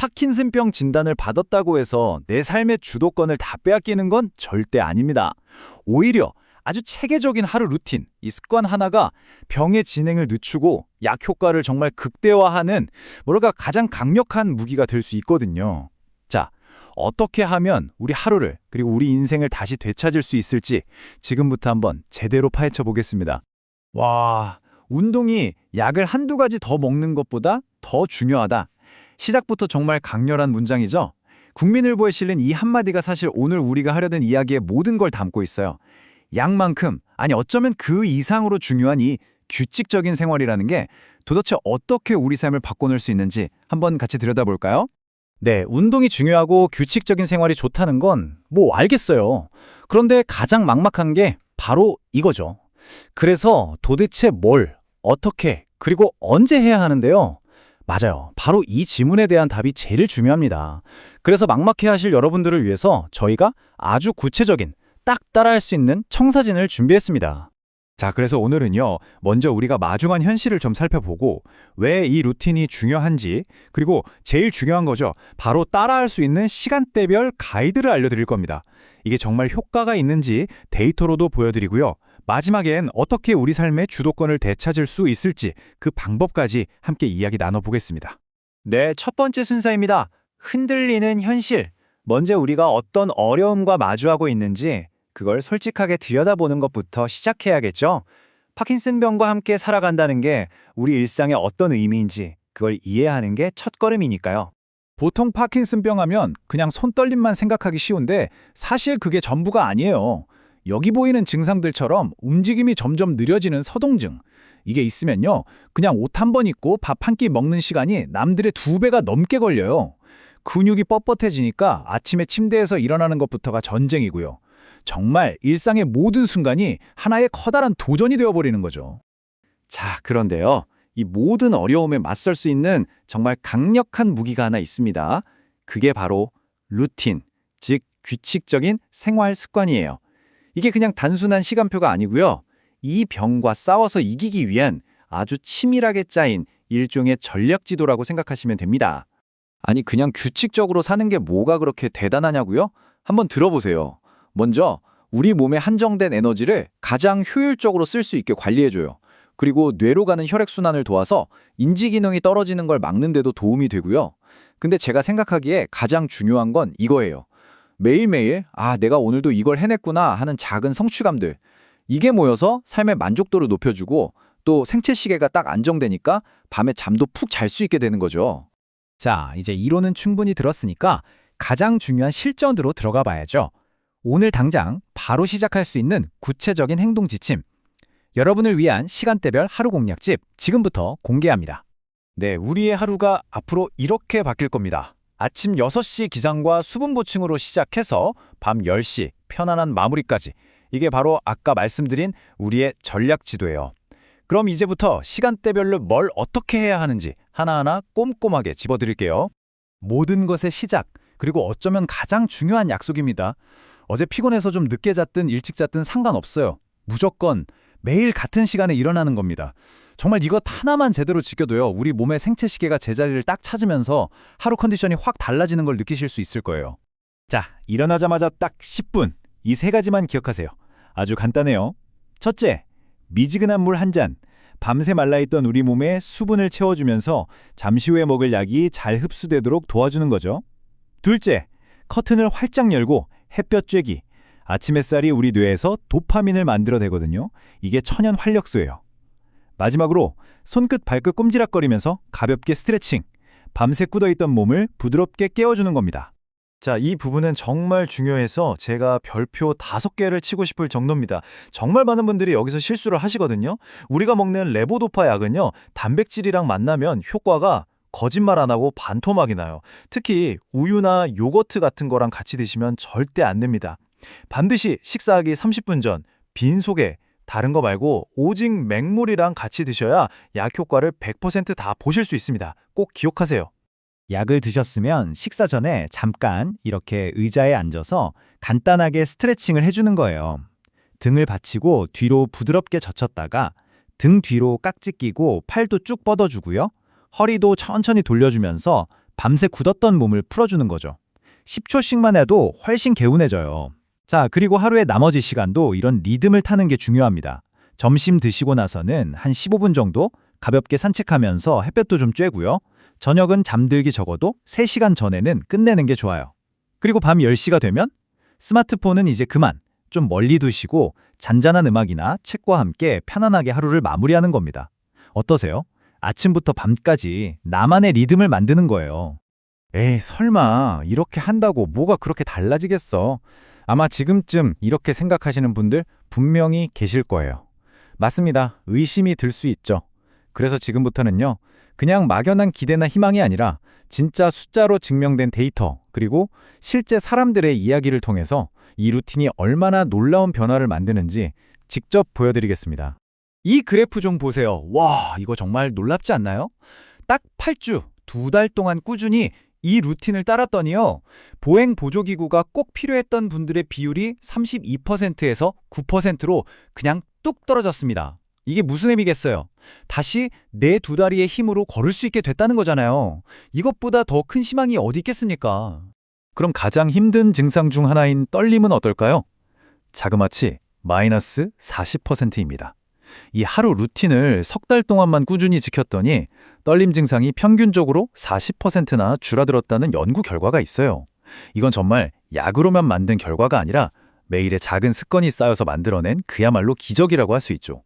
파킨슨병 진단을 받았다고 해서 내 삶의 주도권을 다 빼앗기는 건 절대 아닙니다. 오히려 아주 체계적인 하루 루틴, 이 습관 하나가 병의 진행을 늦추고 약 효과를 정말 극대화하는 뭐랄까 가장 강력한 무기가 될 수 있거든요. 자, 어떻게 하면 우리 하루를 그리고 우리 인생을 다시 되찾을 수 있을지 지금부터 한번 제대로 파헤쳐 보겠습니다. 와, 운동이 약을 한두 가지 더 먹는 것보다 더 중요하다. 시작부터 정말 강렬한 문장이죠. 국민일보에 실린 이 한마디가 사실 오늘 우리가 하려던 이야기의 모든 걸 담고 있어요. 약만큼, 아니 어쩌면 그 이상으로 중요한 이 규칙적인 생활이라는 게 도대체 어떻게 우리 삶을 바꿔놓을 수 있는지 한번 같이 들여다볼까요? 네, 운동이 중요하고 규칙적인 생활이 좋다는 건 뭐 알겠어요. 그런데 가장 막막한 게 바로 이거죠. 그래서 도대체 뭘, 어떻게, 그리고 언제 해야 하는데요? 맞아요. 바로 이 질문에 대한 답이 제일 중요합니다. 그래서 막막해 하실 여러분들을 위해서 저희가 아주 구체적인, 딱 따라할 수 있는 청사진을 준비했습니다. 자, 그래서 오늘은요, 먼저 우리가 마중한 현실을 좀 살펴보고 왜 이 루틴이 중요한지, 그리고 제일 중요한 거죠. 바로 따라할 수 있는 시간대별 가이드를 알려드릴 겁니다. 이게 정말 효과가 있는지 데이터로도 보여드리고요. 마지막엔 어떻게 우리 삶의 주도권을 되찾을 수 있을지 그 방법까지 함께 이야기 나눠보겠습니다. 네, 첫 번째 순서입니다. 흔들리는 현실. 먼저 우리가 어떤 어려움과 마주하고 있는지 그걸 솔직하게 들여다보는 것부터 시작해야겠죠. 파킨슨병과 함께 살아간다는 게 우리 일상에 어떤 의미인지 그걸 이해하는 게 첫걸음이니까요. 보통 파킨슨병 하면 그냥 손떨림만 생각하기 쉬운데 사실 그게 전부가 아니에요. 여기 보이는 증상들처럼 움직임이 점점 느려지는 서동증. 이게 있으면요, 그냥 옷 한 번 입고 밥 한 끼 먹는 시간이 남들의 2배가 넘게 걸려요. 근육이 뻣뻣해지니까 아침에 침대에서 일어나는 것부터가 전쟁이고요. 정말 일상의 모든 순간이 하나의 커다란 도전이 되어버리는 거죠. 자, 그런데요. 이 모든 어려움에 맞설 수 있는 정말 강력한 무기가 하나 있습니다. 그게 바로 루틴, 즉 규칙적인 생활 습관이에요. 이게 그냥 단순한 시간표가 아니고요. 이 병과 싸워서 이기기 위한 아주 치밀하게 짜인 일종의 전략 지도라고 생각하시면 됩니다. 아니, 그냥 규칙적으로 사는 게 뭐가 그렇게 대단하냐고요? 한번 들어보세요. 먼저 우리 몸의 한정된 에너지를 가장 효율적으로 쓸 수 있게 관리해줘요. 그리고 뇌로 가는 혈액순환을 도와서 인지기능이 떨어지는 걸 막는 데도 도움이 되고요. 근데 제가 생각하기에 가장 중요한 건 이거예요. 매일매일 내가 오늘도 이걸 해냈구나 하는 작은 성취감들. 이게 모여서 삶의 만족도를 높여주고 또 생체 시계가 딱 안정되니까 밤에 잠도 푹 잘 수 있게 되는 거죠. 자, 이제 이론은 충분히 들었으니까 가장 중요한 실전으로 들어가 봐야죠. 오늘 당장 바로 시작할 수 있는 구체적인 행동 지침. 여러분을 위한 시간대별 하루 공략집 지금부터 공개합니다. 네, 우리의 하루가 앞으로 이렇게 바뀔 겁니다. 아침 6시 기상과 수분 보충으로 시작해서 밤 10시 편안한 마무리까지. 이게 바로 아까 말씀드린 우리의 전략 지도예요. 그럼 이제부터 시간대별로 뭘 어떻게 해야 하는지 하나하나 꼼꼼하게 짚어드릴게요. 모든 것의 시작, 그리고 어쩌면 가장 중요한 약속입니다. 어제 피곤해서 좀 늦게 잤든 일찍 잤든 상관없어요. 무조건 매일 같은 시간에 일어나는 겁니다. 정말 이것 하나만 제대로 지켜도요, 우리 몸의 생체 시계가 제자리를 딱 찾으면서 하루 컨디션이 확 달라지는 걸 느끼실 수 있을 거예요. 자, 일어나자마자 딱 10분. 이 3가지만 기억하세요. 아주 간단해요. 첫째, 미지근한 물 한 잔. 밤새 말라있던 우리 몸에 수분을 채워주면서 잠시 후에 먹을 약이 잘 흡수되도록 도와주는 거죠. 둘째, 커튼을 활짝 열고 햇볕 쬐기. 아침 햇살이 우리 뇌에서 도파민을 만들어내거든요. 이게 천연 활력소예요. 마지막으로 손끝 발끝 꼼지락거리면서 가볍게 스트레칭. 밤새 굳어있던 몸을 부드럽게 깨워주는 겁니다. 자, 이 부분은 정말 중요해서 제가 별표 5개를 치고 싶을 정도입니다. 정말 많은 분들이 여기서 실수를 하시거든요. 우리가 먹는 레보도파 약은요, 단백질이랑 만나면 효과가 거짓말 안 하고 반토막이 나요. 특히 우유나 요거트 같은 거랑 같이 드시면 절대 안 됩니다. 반드시 식사하기 30분 전 빈속에 다른 거 말고 오직 맹물이랑 같이 드셔야 약 효과를 100% 다 보실 수 있습니다. 꼭 기억하세요. 약을 드셨으면 식사 전에 잠깐 이렇게 의자에 앉아서 간단하게 스트레칭을 해주는 거예요. 등을 받치고 뒤로 부드럽게 젖혔다가 등 뒤로 깍지 끼고 팔도 쭉 뻗어주고요. 허리도 천천히 돌려주면서 밤새 굳었던 몸을 풀어주는 거죠. 10초씩만 해도 훨씬 개운해져요. 자, 그리고 하루의 나머지 시간도 이런 리듬을 타는 게 중요합니다. 점심 드시고 나서는 한 15분 정도 가볍게 산책하면서 햇볕도 좀 쬐고요. 저녁은 잠들기 적어도 3시간 전에는 끝내는 게 좋아요. 그리고 밤 10시가 되면 스마트폰은 이제 그만, 좀 멀리 두시고 잔잔한 음악이나 책과 함께 편안하게 하루를 마무리하는 겁니다. 어떠세요? 아침부터 밤까지 나만의 리듬을 만드는 거예요. 에이, 설마 이렇게 한다고 뭐가 그렇게 달라지겠어. 아마 지금쯤 이렇게 생각하시는 분들 분명히 계실 거예요. 맞습니다. 의심이 들 수 있죠. 그래서 지금부터는요, 그냥 막연한 기대나 희망이 아니라 진짜 숫자로 증명된 데이터, 그리고 실제 사람들의 이야기를 통해서 이 루틴이 얼마나 놀라운 변화를 만드는지 직접 보여드리겠습니다. 이 그래프 좀 보세요. 와, 이거 정말 놀랍지 않나요? 딱 8주, 2달 동안 꾸준히 이 루틴을 따랐더니요, 보행 보조기구가 꼭 필요했던 분들의 비율이 32%에서 9%로 그냥 뚝 떨어졌습니다. 이게 무슨 의미겠어요? 다시 내 두 다리의 힘으로 걸을 수 있게 됐다는 거잖아요. 이것보다 더 큰 희망이 어디 있겠습니까? 그럼 가장 힘든 증상 중 하나인 떨림은 어떨까요? 자그마치 마이너스 40%입니다. 이 하루 루틴을 석 달 동안만 꾸준히 지켰더니 떨림 증상이 평균적으로 40%나 줄어들었다는 연구 결과가 있어요. 이건 정말 약으로만 만든 결과가 아니라 매일의 작은 습관이 쌓여서 만들어낸 그야말로 기적이라고 할 수 있죠.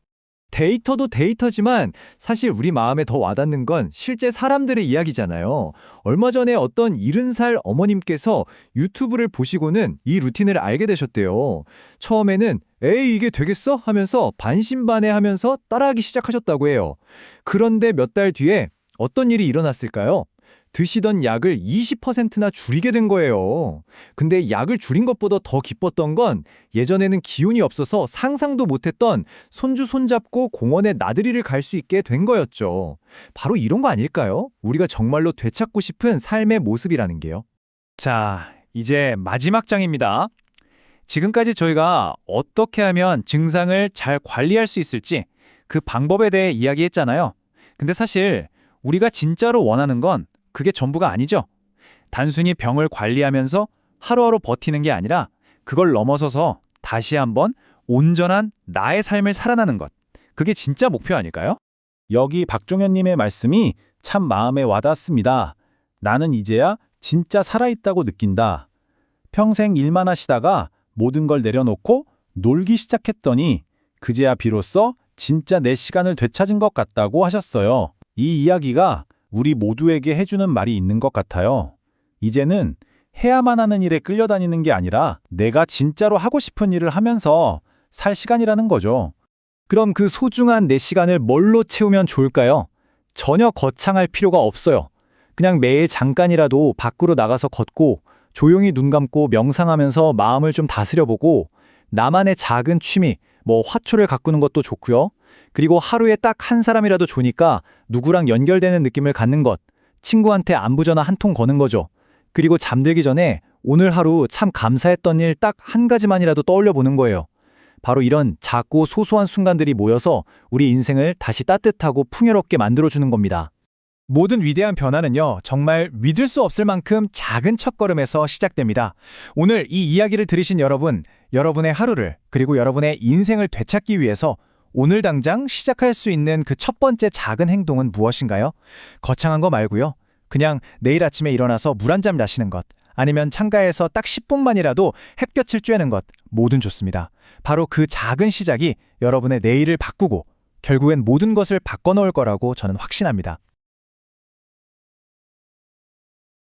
데이터도 데이터지만 사실 우리 마음에 더 와닿는 건 실제 사람들의 이야기잖아요. 얼마 전에 어떤 70살 어머님께서 유튜브를 보시고는 이 루틴을 알게 되셨대요. 처음에는 에이 이게 되겠어? 하면서 반신반의하면서 따라하기 시작하셨다고 해요. 그런데 몇 달 뒤에 어떤 일이 일어났을까요? 드시던 약을 20%나 줄이게 된 거예요. 근데 약을 줄인 것보다 더 기뻤던 건 예전에는 기운이 없어서 상상도 못했던 손주 손잡고 공원에 나들이를 갈 수 있게 된 거였죠. 바로 이런 거 아닐까요? 우리가 정말로 되찾고 싶은 삶의 모습이라는 게요. 자, 이제 마지막 장입니다. 지금까지 저희가 어떻게 하면 증상을 잘 관리할 수 있을지 그 방법에 대해 이야기했잖아요. 근데 사실 우리가 진짜로 원하는 건 그게 전부가 아니죠. 단순히 병을 관리하면서 하루하루 버티는 게 아니라 그걸 넘어서서 다시 한번 온전한 나의 삶을 살아나는 것. 그게 진짜 목표 아닐까요? 여기 박종현님의 말씀이 참 마음에 와닿습니다. 나는 이제야 진짜 살아있다고 느낀다. 평생 일만 하시다가 모든 걸 내려놓고 놀기 시작했더니 그제야 비로소 진짜 내 시간을 되찾은 것 같다고 하셨어요. 이 이야기가 우리 모두에게 해주는 말이 있는 것 같아요. 이제는 해야만 하는 일에 끌려다니는 게 아니라 내가 진짜로 하고 싶은 일을 하면서 살 시간이라는 거죠. 그럼 그 소중한 내 시간을 뭘로 채우면 좋을까요? 전혀 거창할 필요가 없어요. 그냥 매일 잠깐이라도 밖으로 나가서 걷고 조용히 눈 감고 명상하면서 마음을 좀 다스려보고 나만의 작은 취미, 화초를 가꾸는 것도 좋고요. 그리고 하루에 딱 한 사람이라도 좋으니까 누구랑 연결되는 느낌을 갖는 것, 친구한테 안부전화 한 통 거는 거죠. 그리고 잠들기 전에 오늘 하루 참 감사했던 일 딱 한 가지만이라도 떠올려 보는 거예요. 바로 이런 작고 소소한 순간들이 모여서 우리 인생을 다시 따뜻하고 풍요롭게 만들어주는 겁니다. 모든 위대한 변화는요, 정말 믿을 수 없을 만큼 작은 첫걸음에서 시작됩니다. 오늘 이 이야기를 들으신 여러분, 여러분의 하루를 그리고 여러분의 인생을 되찾기 위해서 오늘 당장 시작할 수 있는 그 첫 번째 작은 행동은 무엇인가요? 거창한 거 말고요. 그냥 내일 아침에 일어나서 물 한 잔 마시는 것, 아니면 창가에서 딱 10분만이라도 햇볕을 쬐는 것, 뭐든 좋습니다. 바로 그 작은 시작이 여러분의 내일을 바꾸고 결국엔 모든 것을 바꿔놓을 거라고 저는 확신합니다.